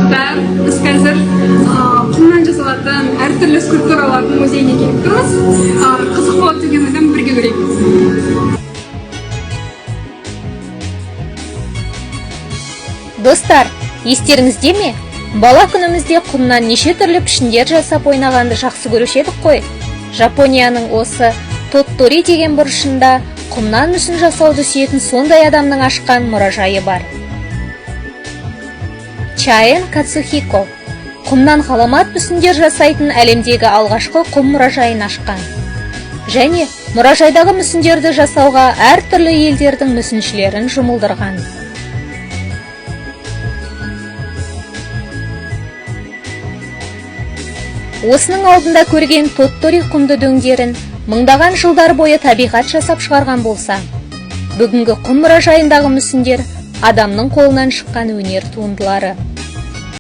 мақсатта біз қазір құмнан жасалатын әртүрлі скульптуралардың музейіне келіп тұрмыз. Қызық болады деген ойдан бірге көрейік. Достар, естеріңізде ме? Бала күнімізде құмнан неше түрлі пішіндер жасап ойнағанды жақсы көруші едік қой. Жапонияның осы Тоттори деген бұрышында құмнан мүсін жасауды сүйетін сондай адамның ашқан мұражайы бар. Чаен Кацухико құмнан ғаламат мүсіндер жасайтын әлемдегі алғашқы құм мұражайын ашқан. Және мұражайдағы мүсіндерді жасауға әртүрлі елдердің мүсіншілерін жұмылдырған. Осының алдында көрген Тоттори құмды дөңдерін мыңдаған жылдар бойы табиғат жасап шығарған болса, бүгінгі құм мұражайындағы мүсіндер адамның қолынан шыққан өнер туындылары.